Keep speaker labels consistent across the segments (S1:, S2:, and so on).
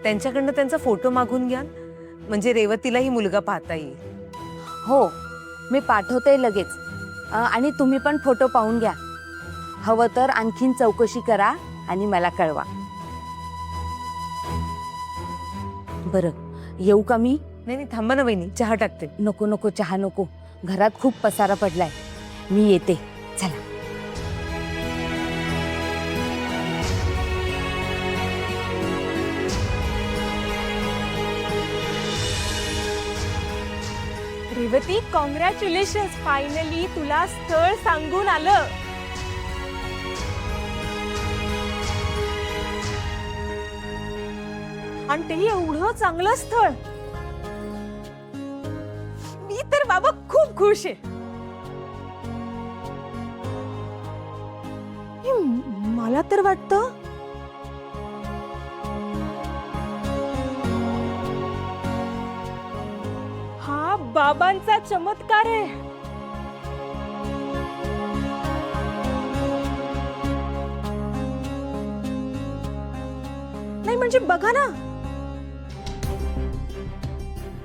S1: त्यांच्याकडनं त्यांचा फोटो मागून घ्या, म्हणजे रेवतीलाही मुलगा पाहता येईल.
S2: हो, मी पाठवते लगेच. आणि तुम्ही पण फोटो पाहून घ्या. हवं तर आणखीन चौकशी करा आणि मला कळवा. बरं, येऊ का मी?
S1: नाही नाही, थांबा ना वहिनी, चहा टाकते.
S2: नको नको, चहा नको. घरात खूप पसारा पडलाय. मी येते. चला.
S3: रेवती, कॉंग्रॅच्युलेशन्स, फायनली तुला स्थळ सांगून आलं. आणि तेही एवढं चांगलं स्थळ. मी तर बाबा खूप खुश आहे. मला तर वाटतं हा बाबांचा चमत्कार आहे. नाही म्हणजे बघा ना,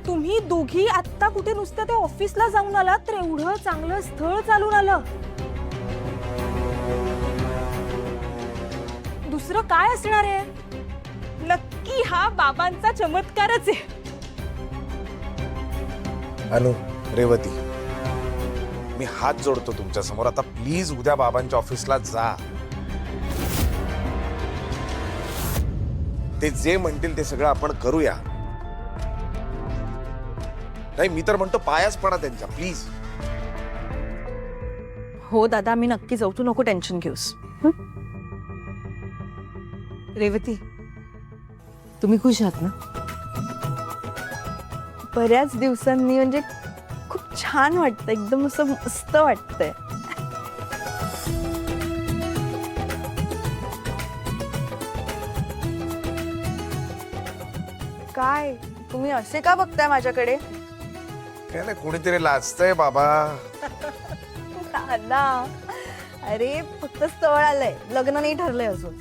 S3: तुम्ही दोघी आत्ता कुठे नुसतं त्या ऑफिसला जाऊन आलात, तर एवढं चांगलं स्थळ चालून आलं. दुसरं काय असणार आहे? नक्की हा बाबांचा चमत्कारच आहे.
S4: अनु, रेवती, मी हात जोडतो तुमच्या समोर. आता प्लीज उद्या बाबांच्या ऑफिसला जा. ते जे म्हणतील ते सगळं आपण करूया. नाही, मी तर म्हणतो पायाच पडा त्यांच्या, प्लीज.
S3: हो दादा, मी नक्की जाऊ, तू नको टेन्शन घेऊस.
S1: रेवती, तुम्ही खुश आहात ना?
S3: बऱ्याच दिवसांनी म्हणजे खूप छान वाटतं, एकदम असं मस्त वाटतंय. काय तुम्ही असे का बघताय माझ्याकडे?
S4: काय नाही, कोणीतरी लाजतंय बाबा.
S3: दादा, अरे फक्त स्थळ आलंय, लग्न नाही ठरलंय अजून.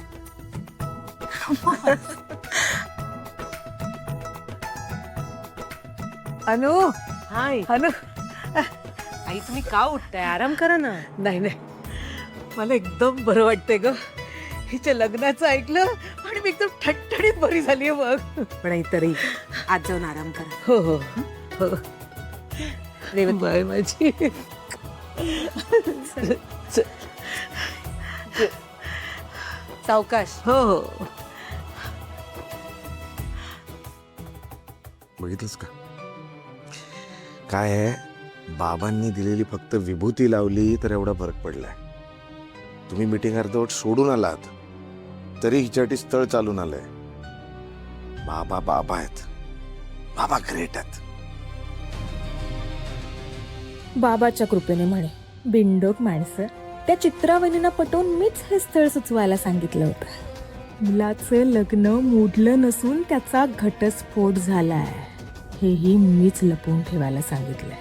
S1: अनु, हाय. अनु, आई तुम्ही का उठताय? आराम करा ना.
S5: नाही नाही, मला एकदम बरं वाटतंय ग. हिच्या लग्नाचं ऐकलं आणि मी एकदम ठणठणीत बरी झाली बघ.
S1: पण आई तरी आज जाऊन आराम करा.
S5: हो हो हो.
S1: रेवती,
S5: बाय माझी.
S1: सावकाश.
S5: हो हो.
S4: बघितलंस का काय आहे, बाबांनी दिलेली फक्त विभूती लावली तर एवढा फरक पडलाय. तुम्ही मीटिंग अर्धवट सोडून आलात तरी हिच्यासाठी स्थळ चालून आलंय. बाबा बाबा आहेत, बाबा ग्रेट आहेत.
S6: बाबाच्या कृपेने म्हणे, बिनडोक माणसं. त्या चित्रावलीनं पटवून मीच हे स्थळ सुचवायला सांगितलं होतं. मुलाचं लग्न मोडलं नसून त्याचा घटस्फोट झालाय, हेही मीच लपवून ठेवायला सांगितलंय.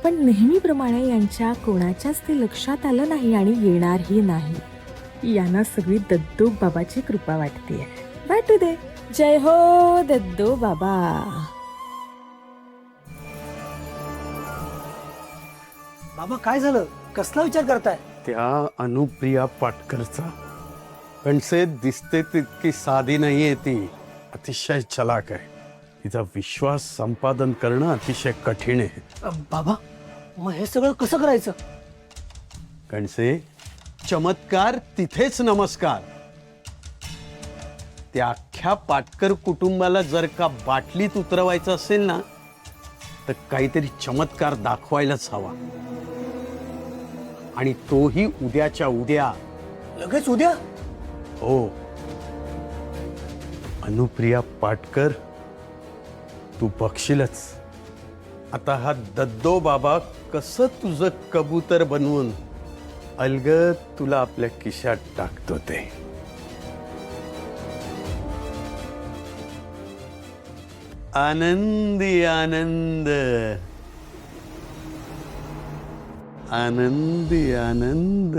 S6: पण नेहमीप्रमाणे यांच्या कोणाच्याच ते लक्षात आलं नाही आणि येणारही नाही. यांना सगळी दद्दू बाबाची कृपा वाटतेय. वाटू दे. जय हो दद्दू बाबा.
S7: बाबा काय झालं? कसला विचार करताय?
S8: त्या अनुप्रिया पाटकरचा. कणसे दिसते तितकी साधी नाहीये ती, अतिशय चलाक आहे. तिचा विश्वास संपादन करणं अतिशय कठीण आहे.
S7: बाबा, मग हे सगळं कसं करायचं?
S8: कणसे, चमत्कार तिथेच नमस्कार. त्या अख्ख्या पाटकर कुटुंबाला जर का बाटलीत उतरवायचं असेल ना, तर काहीतरी चमत्कार दाखवायलाच हवा. आणि तोही उद्याच्या उद्या.
S7: लगेच उद्या?
S8: हो. अनुप्रिया पाटकर, तू बघशीलच आता हा दद्दो बाबा कसं तुझं कबूतर बनवून अलगद तुला आपल्या खिशात टाकतो ते. आनंदी आनंद, आनंदी आनंद.